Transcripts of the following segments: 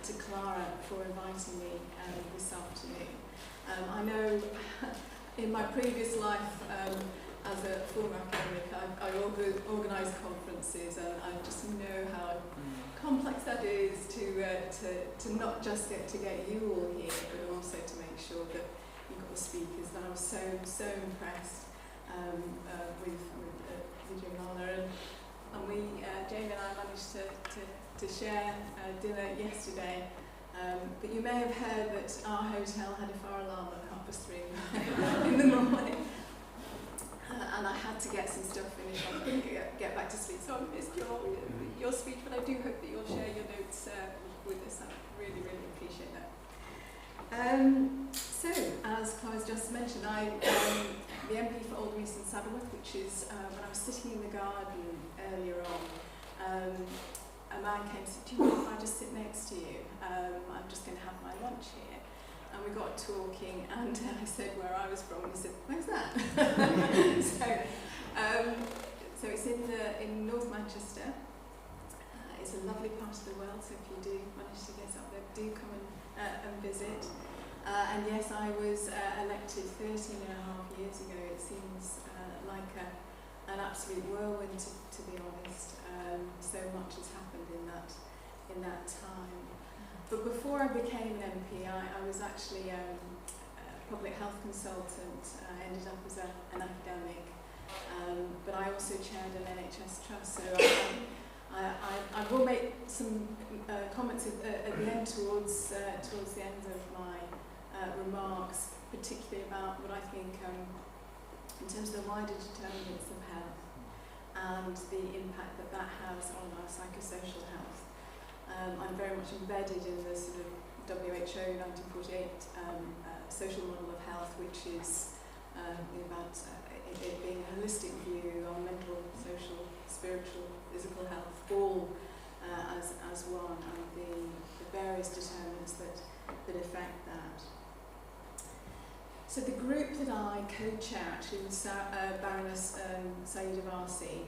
to Clara for inviting me this afternoon. I know in my previous life as a former academic, I organise conferences, and I just know how complex that is to not just to get you all here, but also to make sure that you've got the speakers. And I was so impressed with Jamala, and we, Jamie and I, managed to share dinner yesterday. But you may have heard that our hotel had a fire alarm at 3:30 in the morning. And I had to get some stuff finished. I couldn't get back to sleep, so I missed your speech, but I do hope that you'll share your notes with us. I really, really appreciate that. So, as Clara's just mentioned, I'm the MP for Old East and Saddleworth, which is when I was sitting in the garden earlier on, a man came and said, "Do you mind if I just sit next to you? I'm just going to have my lunch here." And we got talking, and I said where I was from, and he said, "Where's that?" So it's in North Manchester. It's a lovely part of the world, so if you do manage to get up there, do come and visit. And yes, I was elected 13 and a half years ago. It seems like an absolute whirlwind, to be honest. So much has happened in that time. But before I became an MP, I was actually a public health consultant. I ended up as an academic, but I also chaired an NHS trust. So I will make some comments at the end towards the end of my remarks, particularly about what I think in terms of the wider determinants of health and the impact that has on our psychosocial health. I'm very much embedded in the sort of WHO 1948 social model of health, which is about it being a holistic view on mental, social, spiritual, physical health, all as one, and the various determinants that affect that. So the group that I co-chair actually was Baroness Sayeeda Varsi,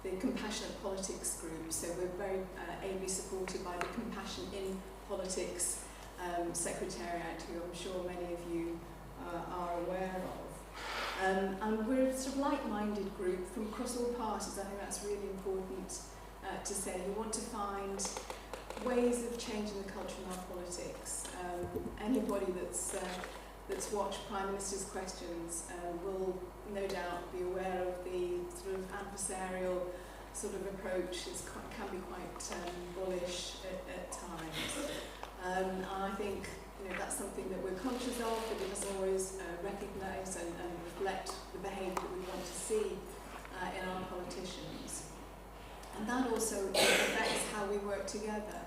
the Compassionate Politics group. So we're very ably supported by the Compassion in Politics Secretariat, who I'm sure many of you are aware of. And we're a sort of like-minded group from across all parties. I think that's really important to say. You want to find ways of changing the culture in our politics. Anybody that's watched Prime Minister's questions will no doubt be aware of the sort of adversarial sort of approach. It can be quite bullish at times. And I think that's something that we're conscious of, but it doesn't always recognise and reflect the behaviour that we want to see in our politicians. And that also affects how we work together.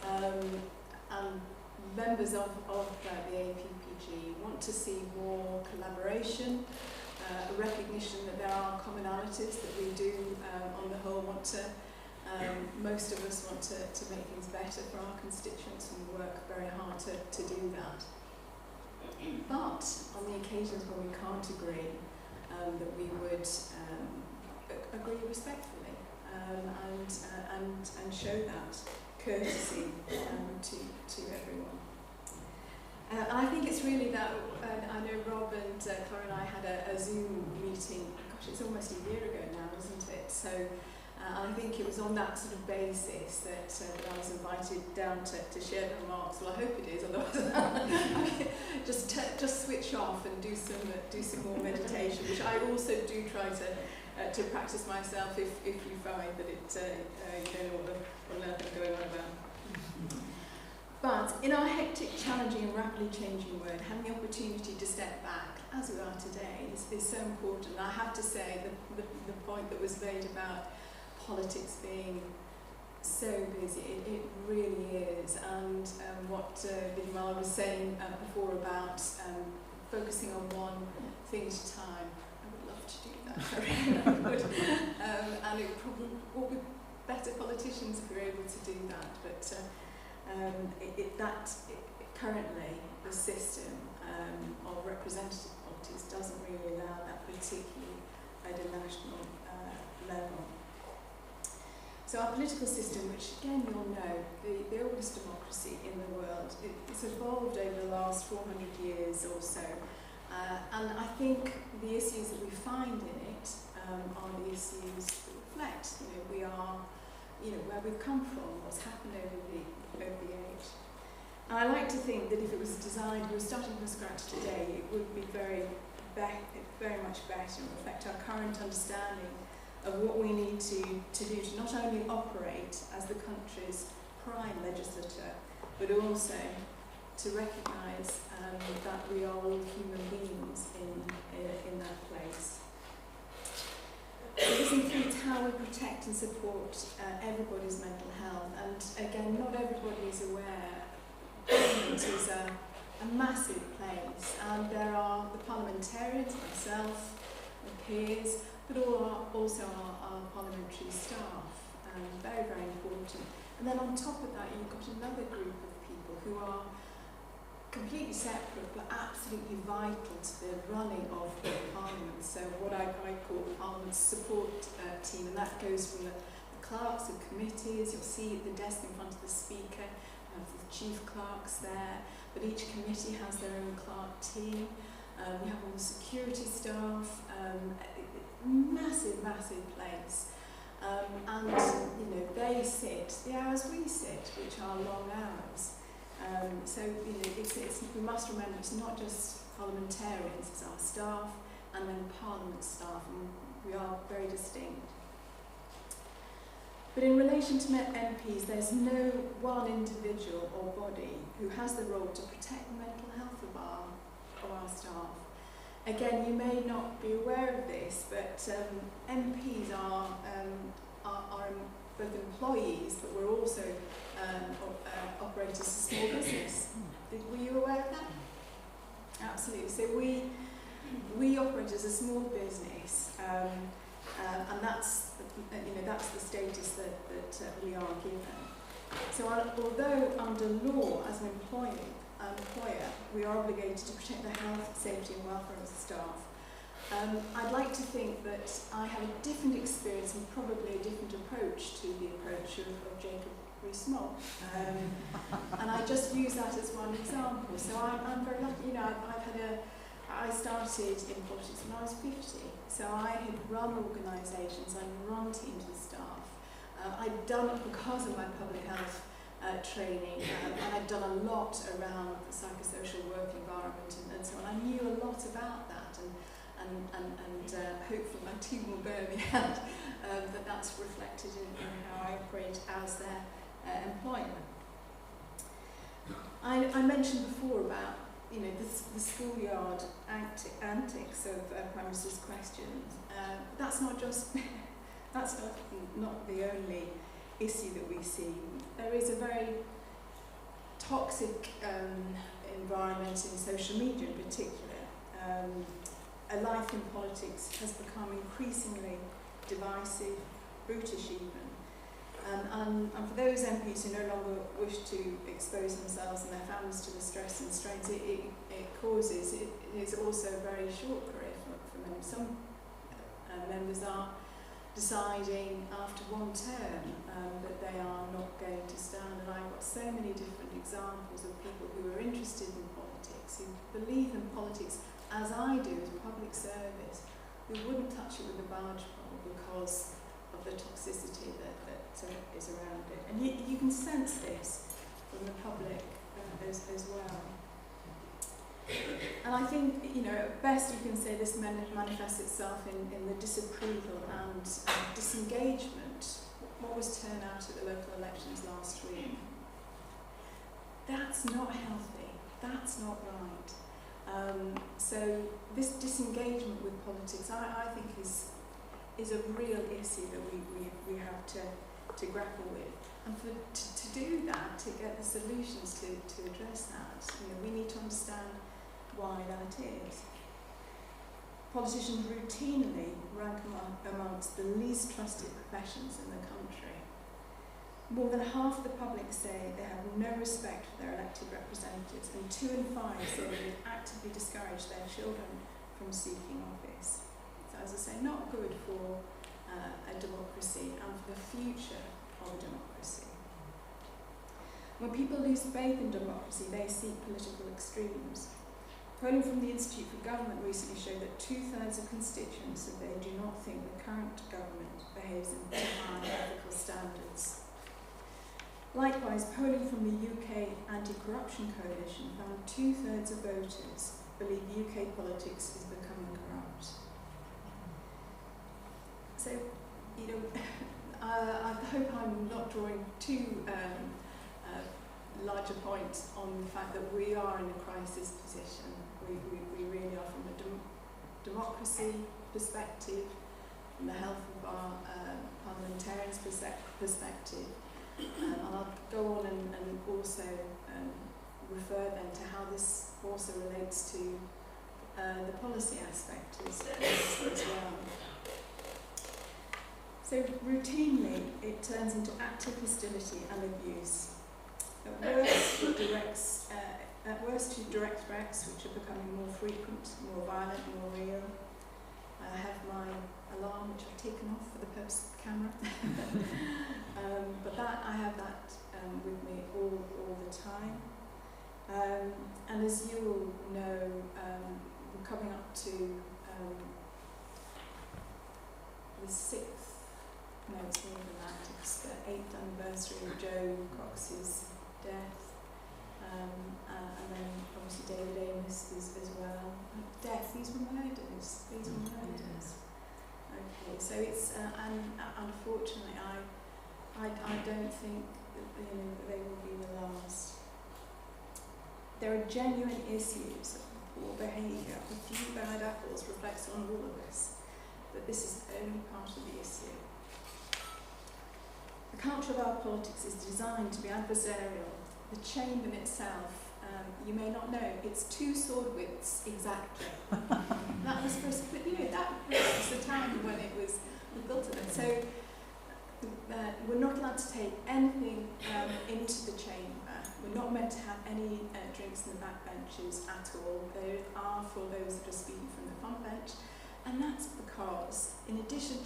And members of the APPG want to see more collaboration, a recognition that there are commonalities that we do on the whole want to, most of us want to make things better for our constituents, and we work very hard to do that. But on the occasions when we can't agree, that we would agree respectfully and show that courtesy to everyone. And I think it's really that, I know Rob and Clara and I had a Zoom meeting, gosh, it's almost a year ago now, isn't it? So I think it was on that sort of basis that I was invited down to share the remarks. Well, I hope it is, otherwise just switch off and do some more meditation, which I also do try to practice myself if you find that you don't know what on earth I'm going on about. But in our hectic, challenging and rapidly changing world, having the opportunity to step back, as we are today, is so important. And I have to say that the point that was made about politics being so busy, it really is. And what Vidmal was saying before about focusing on one thing at a time, I would love to do that. I really would. And it probably would be better politicians if we were able to do that. But currently the system of representative politics doesn't really allow that, particularly at a national level. So our political system, which again you'll know, the oldest democracy in the world, it's evolved over the last 400 years or so. And I think the issues that we find in it are the issues that reflect, we are, where we've come from, what's happened over the age. And I like to think that if it was designed, we were starting from scratch today, it would be very much better and reflect our current understanding of what we need to do to not only operate as the country's prime legislature, but also to recognise that we are all human beings in that place. This includes how we protect and support everybody's mental health, and again, not everybody is aware Parliament is a massive place, and there are the parliamentarians, myself, my peers, but also our parliamentary staff, very, very important. And then on top of that, you've got another group of people who are completely separate but absolutely vital to the running of the Parliament. So what I call the Parliament's support team, and that goes from the clerks of committees. You'll see the desk in front of the Speaker, the chief clerks there, but each committee has their own clerk team. We have all the security staff, massive place. And they sit the hours we sit, which are long hours. So we must remember it's not just parliamentarians, it's our staff and then Parliament staff, and we are very distinct. But in relation to MPs, there's no one individual or body who has the role to protect the mental health of our staff. Again, you may not be aware of this, but MPs are both employees, but we're also operate as a small business. Were you aware of that? Absolutely. So we operate as a small business, and that's the status that we are given. So although under law, as an employer, we are obligated to protect the health, safety and welfare of the staff, I'd like to think that I have a different experience and probably a different approach to the approach of Jacob Rees-Mogg. And I just use that as one example. So I'm very lucky, I started in politics when I was 50. So I had run organisations, I'd run teams of staff. I'd done it because of my public health training, and I'd done a lot around the psychosocial work environment and so on. I knew a lot about that, and hopefully my team will bear me out that that's reflected in how I operate as their employer. I mentioned before about the schoolyard antics of Prime Minister's questions. That's not just that's not the only issue that we see. There is a very toxic environment in social media in particular. A life in politics has become increasingly divisive, brutish even. And for those MPs who no longer wish to expose themselves and their families to the stress and strains it causes, it is also a very short career for many. Some members are deciding after one term that they are not going to stand, and I've got so many different examples of people who are interested in politics, who believe in politics as I do, as public service, who wouldn't touch it with a barge pole because of the toxicity that is around it. And you can sense this from the public as well. And I think, at best you can say this manifests itself in the disapproval and disengagement. What was turned out at the local elections last week? That's not healthy. That's not right. So this disengagement with politics, I think, is a real issue that we have to grapple with. And to do that, to get the solutions to address that, we need to understand why that is. Politicians routinely rank amongst the least trusted professions in the country. More than half of the public say they have no respect for their elected representatives, and 2 in 5 say they would actively discourage their children from seeking office. So as I say, not good for a democracy and for the future of a democracy. When people lose faith in democracy, they seek political extremes. Polling from the Institute for Government recently showed that 2/3 of constituents said they do not think the current government behaves in high ethical standards. Likewise, polling from the UK Anti-Corruption Coalition found 2/3 of voters believe UK politics is becoming corrupt. So, I hope I'm not drawing too large a point on the fact that we are in a crisis position. We really are, from a democracy perspective, from the health of our parliamentarians' perspective. And I'll go on and also refer then to how this also relates to the policy aspect as well. So routinely it turns into active hostility and abuse. At worst, to direct threats, which are becoming more frequent, more violent, more real. I have my alarm, which I've taken off for the purpose of the camera. But I have that with me all the time. And as you all know, we're coming up to the 8th anniversary of Joe Cox's death. And then obviously David Amos as well. Death, these were murders. Okay, so it's, and unfortunately I don't think that they will be the last. There are genuine issues of poor behaviour. A few bad apples reflects on all of this, but this is only part of the issue. The culture of our politics is designed to be adversarial. The chamber itself, you may not know, it's 2 sword widths exactly. That was first, but that was the time when it was built of it. So we're not allowed to take anything into the chamber. We're not meant to have any drinks in the back benches at all. There are for those that are speaking from the front bench, and that's because, in addition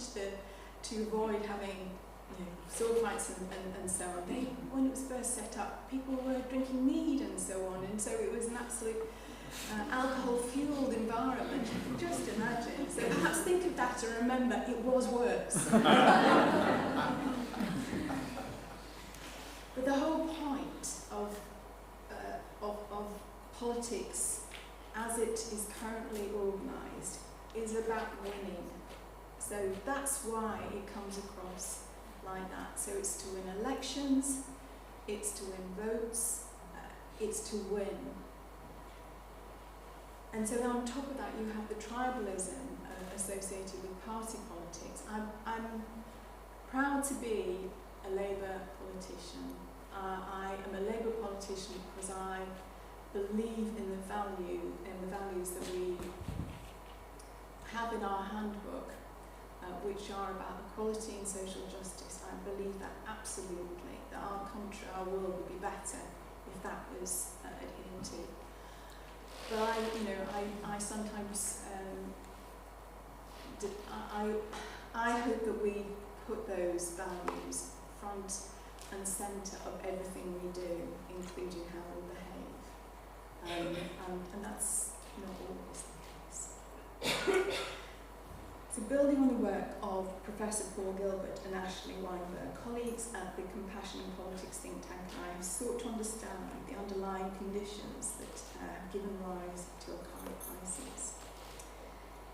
to avoid having sword fights and so on. When it was first set up, people were drinking mead and so on, and so it was an absolute alcohol-fueled environment. Just imagine. So perhaps think of that and remember it was worse. But the whole point of politics, as it is currently organised, is about winning. So that's why it comes across like that. So it's to win elections, it's to win votes, it's to win. And so on top of that you have the tribalism associated with party politics. I'm proud to be a Labour politician. I am a Labour politician because I believe in the values that we have in our handbook, which are about equality and social justice. I believe that absolutely, that our country, our world would be better if that was adhered to. But I sometimes, I hope that we put those values front and centre of everything we do, including how we behave. And that's not always the case. So building on the work of Professor Paul Gilbert and Ashley Weinberg, colleagues at the Compassion in Politics think tank, I have sought to understand the underlying conditions that have given rise to our current crisis.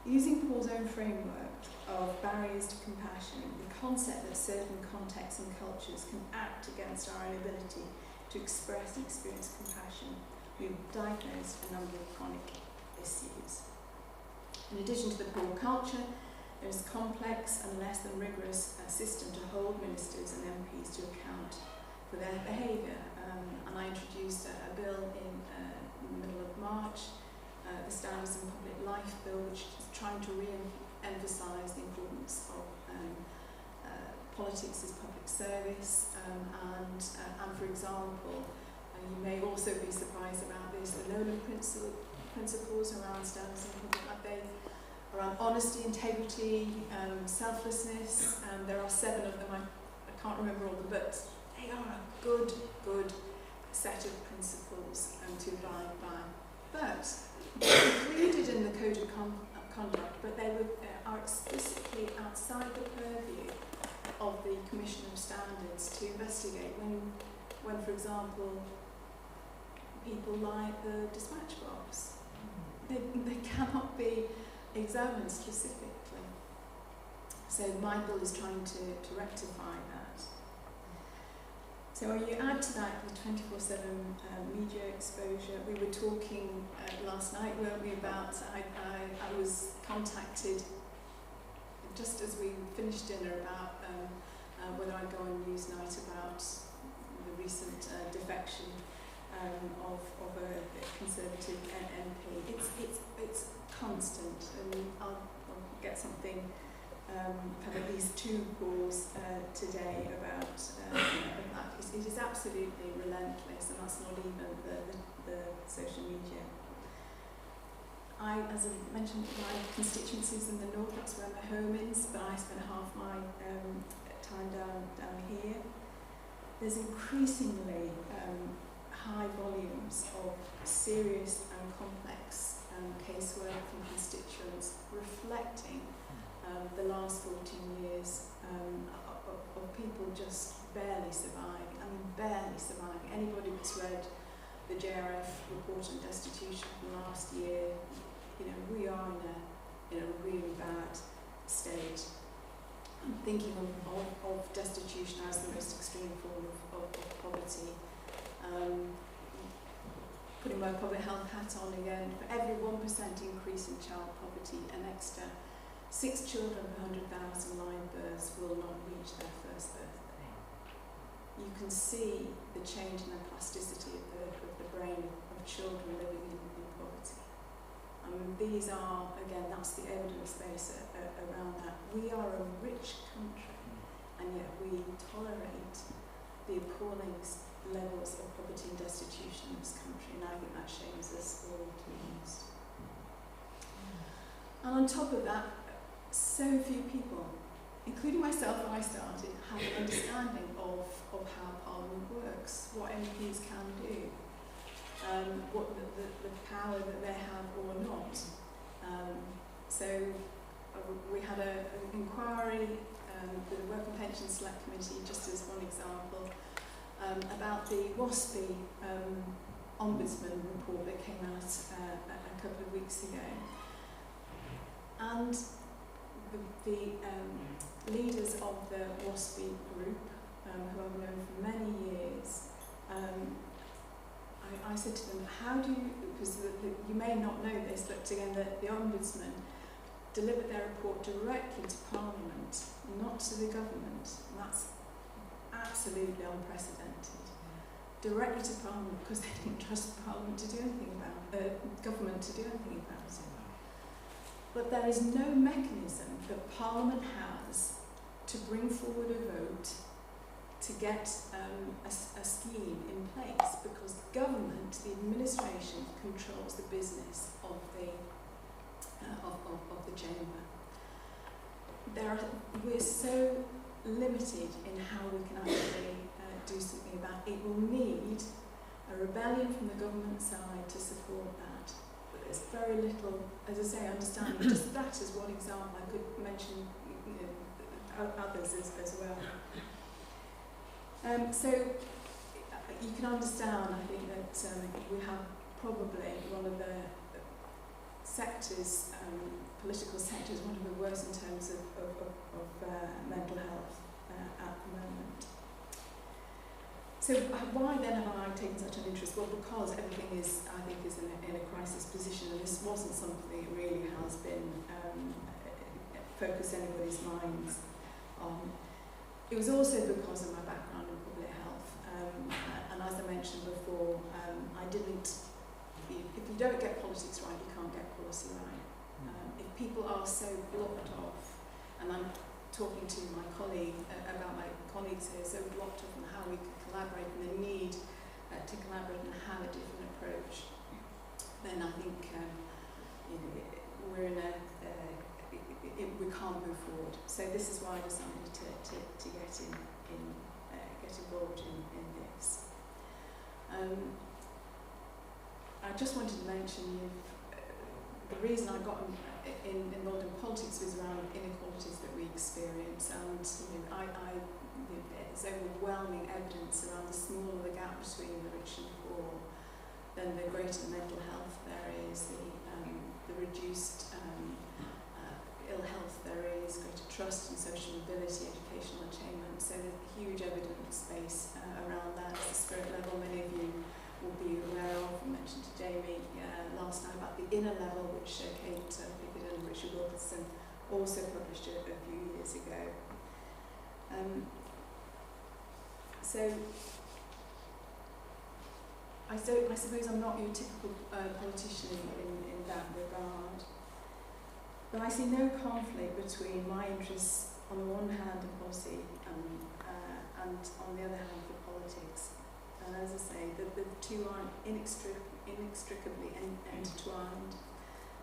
Using Paul's own framework of barriers to compassion, the concept that certain contexts and cultures can act against our inability to express and experience compassion, we've diagnosed a number of chronic issues. In addition to the poor culture, there is a complex and less than rigorous system to hold ministers and MPs to account for their behaviour. And I introduced a bill in the middle of March, the Standards in Public Life Bill, which is trying to re-emphasise the importance of politics as public service. And for example, you may also be surprised about this, the Nolan principles around standards in public life, around honesty, integrity, selflessness. There are 7 of them. I can't remember all the but they are a good set of principles to abide by. But they're included in the Code of Conduct, but they are explicitly outside the purview of the Commission of Standards to investigate when, for example, people lie at the dispatch box. They cannot be examined specifically. So my bill is trying to rectify that. So when you add to that the 24/7 media exposure, we were talking last night, weren't we, about, I was contacted just as we finished dinner about whether I'd go on Newsnight about the recent defection of a Conservative MP. It's constant, and I'll get something. I've had at least 2 calls today about that. It is absolutely relentless, and that's not even the social media. As I mentioned, my constituencies in the north, that's where my home is, but I spend half my time down here. There's increasingly high volumes of serious and complex casework from constituents reflecting the last 14 years of people just barely surviving. I mean, barely surviving. Anybody that's read the JRF report on destitution from last year, you know, we are in a really bad state. I'm thinking of destitution as the most extreme form of poverty. Putting my public health hat on again, for every 1% increase in child poverty, an extra 6 children per 100,000 live births will not reach their first birthday. You can see the change in the plasticity of the brain of children living in poverty. These are, again, that's the evidence base around that. We are a rich country, and yet we tolerate the appalling levels of poverty and destitution in this country, and I think that shames us all to be honest. And on top of that, so few people, including myself when I started, have an understanding of how Parliament works, what MPs can do, what the power that they have or not. So we had an inquiry with the Work and Pension Select Committee, just as one example, about the WASPI Ombudsman report that came out a couple of weeks ago. And the leaders of the WASPI group, who I've known for many years, I said to them, how do you, because you may not know this, but again, the Ombudsman delivered their report directly to Parliament, not to the government. And that's absolutely unprecedented. Directly to Parliament, because they didn't trust Parliament to do anything about government to do anything about it. But there is no mechanism that Parliament has to bring forward a vote to get a scheme in place, because the government, the administration, controls the business of the chamber. We're so limited in how we can actually do something about it. It will need a rebellion from the government side to support that. But there's very little, as I say, understanding. Just that as one example. I could mention others as well. So you can understand, I think, that we have probably one of the sectors, political sectors, one of the worst in terms of mental health at the moment. So why then have I taken such an interest? Well, because everything is, I think, is in a crisis position, and this wasn't something that really has been focused anybody's minds on. It was also because of my background in public health, and as I mentioned before, I didn't. If you don't get politics right, you can't get policy right. If people are so blocked off, and I'm talking to my colleague about my colleagues here, so blocked off on how we can collaborate and the need to collaborate and have a different approach, then I think we're in we can't move forward. So this is why I decided to get in. get involved in this. I just wanted to mention the reason I got involved in politics was around inequalities that we experience, and there's overwhelming evidence around the smaller the gap between the rich and poor, then the greater mental health there is, the reduced ill health there is, greater trust and social mobility, educational attainment. So there's a huge evidence base around that. The spirit level, many of you will be aware of. I mentioned to Jamie last night about the inner level, which Kate Pickett and Richard Wilkinson also published a few years ago. So I suppose I'm not your typical politician in that regard, but I see no conflict between my interests on the one hand in policy and on the other hand for politics. And as I say, the two aren't inextricably intertwined.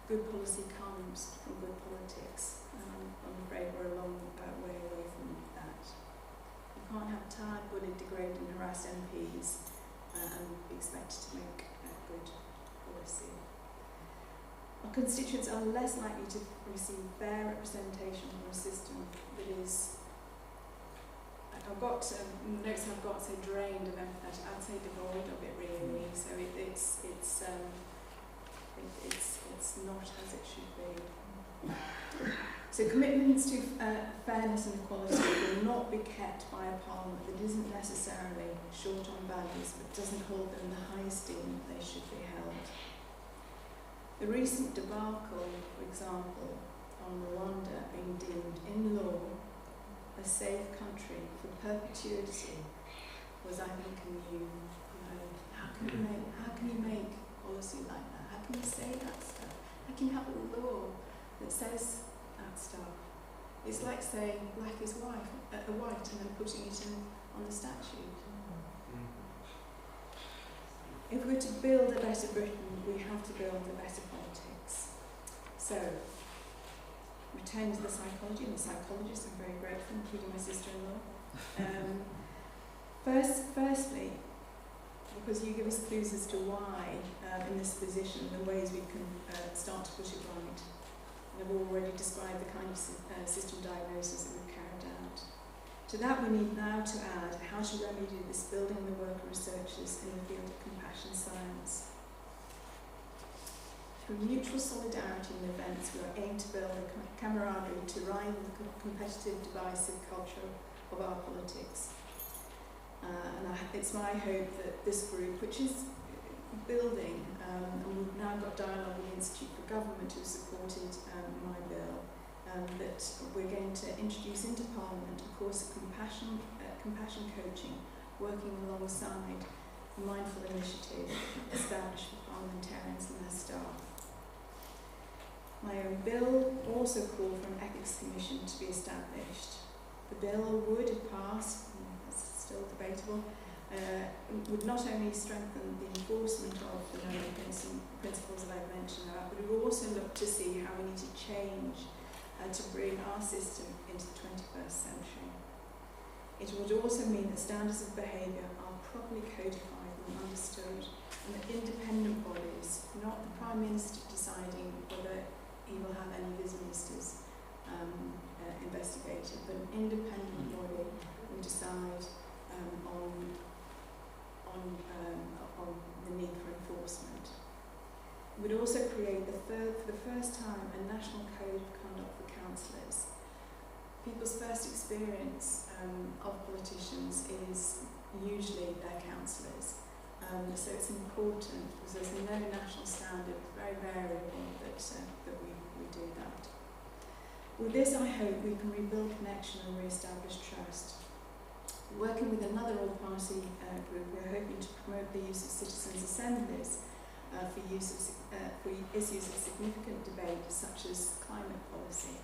Good policy comes from good politics. I'm afraid we're a long way away from that. You can't have tired, bullied, degraded and harassed MPs and be expected to make good policy. Our constituents are less likely to receive fair representation from a system that is, I've got notes I've got say drained of empathetic, I'd say devoid of it really. So it's not as it should be. So commitments to fairness and equality will not be kept by a parliament that isn't necessarily short on values but doesn't hold them in the high esteem they should be held. The recent debacle, for example, on Rwanda being deemed in law a safe country for perpetuity was, I think, a new, how can you make policy like that? How can you say that stuff? How can you have a law that says that stuff? It's like saying black is white and then putting it on the statute. If we're to build a better Britain, we have to build a better politics. So, return to the psychology and the psychologists, I'm very grateful, including my sister-in-law. Firstly, because you give us clues as to why in this position, the ways we can start to put it right. And I've already described the kind of system diagnosis that we've carried out. To that we need now to add how to remedy this building the work of researchers in the field of compassion science. Through mutual solidarity in events, we are aimed to build a camaraderie to rival the competitive, divisive culture of our politics. And it's my hope that this group, which is building, and we've now got dialogue with the Institute for Government who supported my bill, that we're going to introduce into Parliament a course of compassion coaching, working alongside the mindful initiative established for parliamentarians and their staff. My own bill also called for an ethics commission to be established. The bill would, if passed, that's still debatable, would not only strengthen the enforcement of the known principles that I've mentioned about, but it would also look to see how we need to change to bring our system into the 21st century. It would also mean that standards of behaviour are properly codified and understood, and that independent bodies, not the Prime Minister deciding whether he will have any of his ministers investigated, but an independent body will decide on the need for enforcement. It would also create for the first time a national code of conduct for councillors. People's first experience of politicians is usually their councillors. So it's important because there's no national standard, it's very variable that we do that. With this, I hope we can rebuild connection and re-establish trust. Working with another all-party group, we're hoping to promote the use of citizens' assemblies for issues of significant debate, such as climate policy.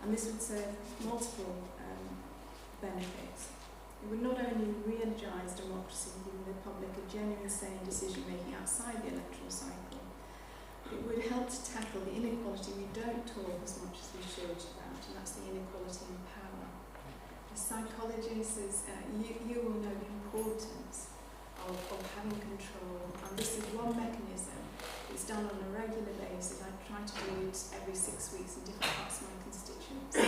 And this would serve multiple benefits. It would not only re-energise democracy, giving the public a genuine say in decision-making outside the electoral cycle, but it would help to tackle the inequality we don't talk as much as we should about, and that's the inequality in power. as psychologists, you will know the importance of having control, and this is one mechanism. It's done on a regular basis. I try to do it every 6 weeks in different parts of my constituency,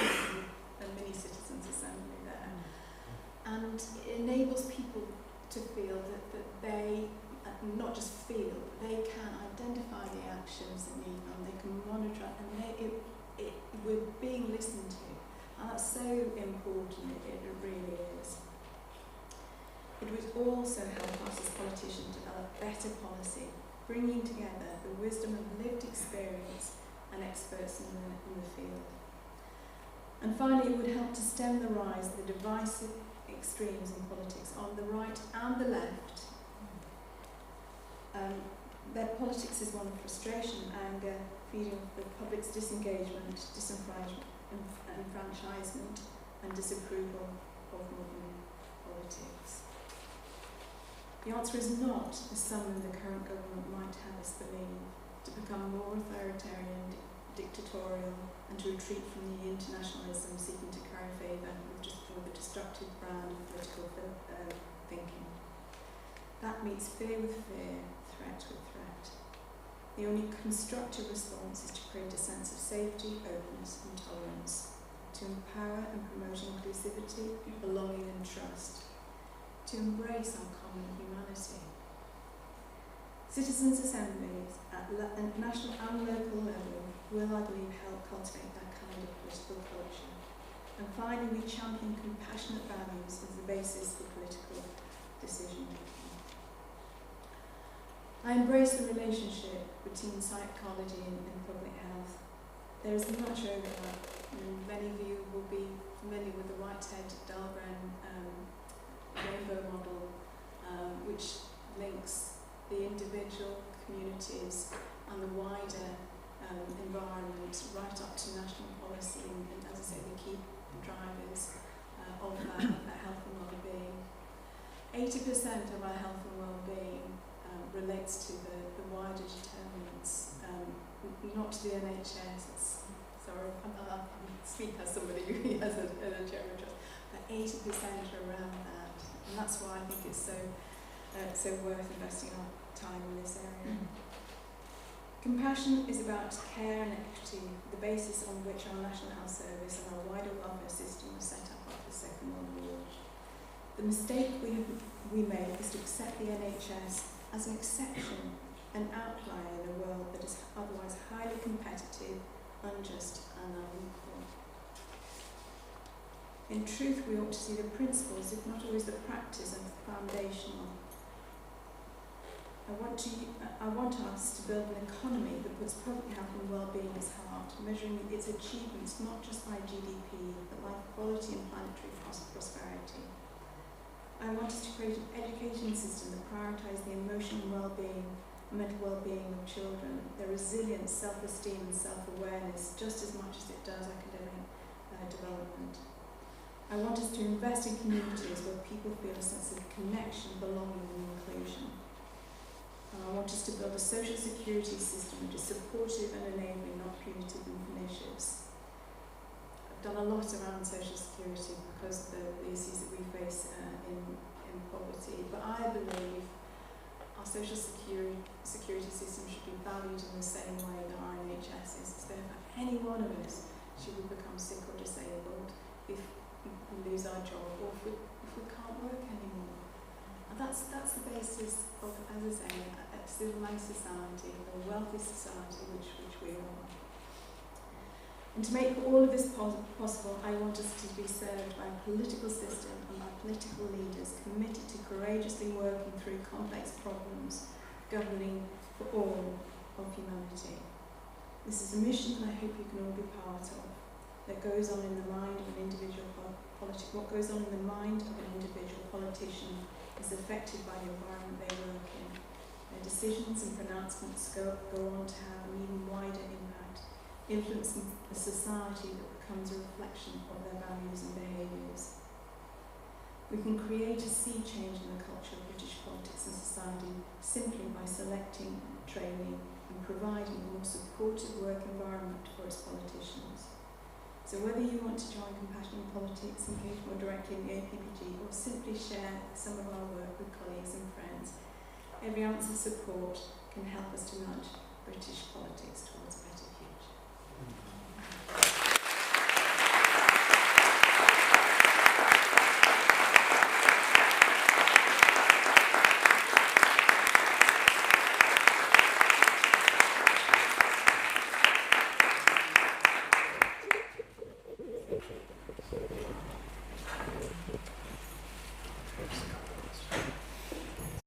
a mini citizens assembly there. And it enables people to feel that they, not just feel, but they can identify the actions that need and they can monitor and we're being listened to. And that's so important, it really is. It would also help us as politicians develop better policy, bringing together the wisdom of lived experience and experts in the field. And finally, it would help to stem the rise of the divisive extremes in politics on the right and the left. That politics is one of frustration, anger, feeding off the public's disengagement, disenfranchisement, and disapproval of modern politics. The answer is not, as some in the current government might have us believe, to become more authoritarian, dictatorial, and to retreat from the internationalism seeking to curry favour with the destructive brand of political thinking. That meets fear with fear, threat with threat. The only constructive response is to create a sense of safety, openness and tolerance, to empower and promote inclusivity, belonging and trust, to embrace our common humanity. Citizens' assemblies at national and local level will, I believe, help cultivate that kind of political culture. And finally, we champion compassionate values as the basis for political decision making. I embrace the relationship between psychology and public health. There is much overlap. Many of you will be familiar with the Whitehead-Dahlgren rainbow model, which links the individual, communities and the wider environment right up to national policy and as I say, the key drivers of that health and well-being. 80% of our health and well-being relates to the wider determinants, not to the NHS. Sorry, I speak as somebody who has a German job, but 80% are around that, and that's why I think it's so worth investing our time in this area. Compassion is about care and equity, the basis on which our National Health Service and our wider welfare system was set up after the Second World War. The mistake we make is to accept the NHS as an exception, an outlier in a world that is otherwise highly competitive, unjust and unequal. In truth, we ought to see the principles, if not always the practice, and foundational. I want us to build an economy that puts public health and well-being at its heart, measuring its achievements not just by GDP, but by quality and planetary prosperity. I want us to create an education system that prioritises the emotional well-being and mental well-being of children, their resilience, self-esteem and self-awareness, just as much as it does academic development. I want us to invest in communities where people feel a sense of connection, belonging and inclusion. And I want us to build a social security system which is supportive and enabling, not punitive and pernicious. I've done a lot around social security because of the issues that we face in poverty, but I believe our social security system should be valued in the same way that our NHS is. So if any one of us should we become sick or disabled, if we lose our job, or if we can't work anymore. And that's the basis of, as I say, a civilised society, a wealthy society which we are. And to make all of this possible, I want us to be served by a political system and by political leaders committed to courageously working through complex problems, governing for all of humanity. This is a mission that I hope you can all be part of, that goes on in the mind of an individual what goes on in the mind of an individual politician is affected by the environment they work in. Their decisions and pronouncements go on to have an even wider impact, influencing a society that becomes a reflection of their values and behaviours. We can create a sea change in the culture of British politics and society simply by selecting, training and providing a more supportive work environment for its politicians. So whether you want to join Compassion in Politics, engage more directly in the APPG, or simply share some of our work with colleagues and friends, every ounce of support can help us to nudge British politics towards better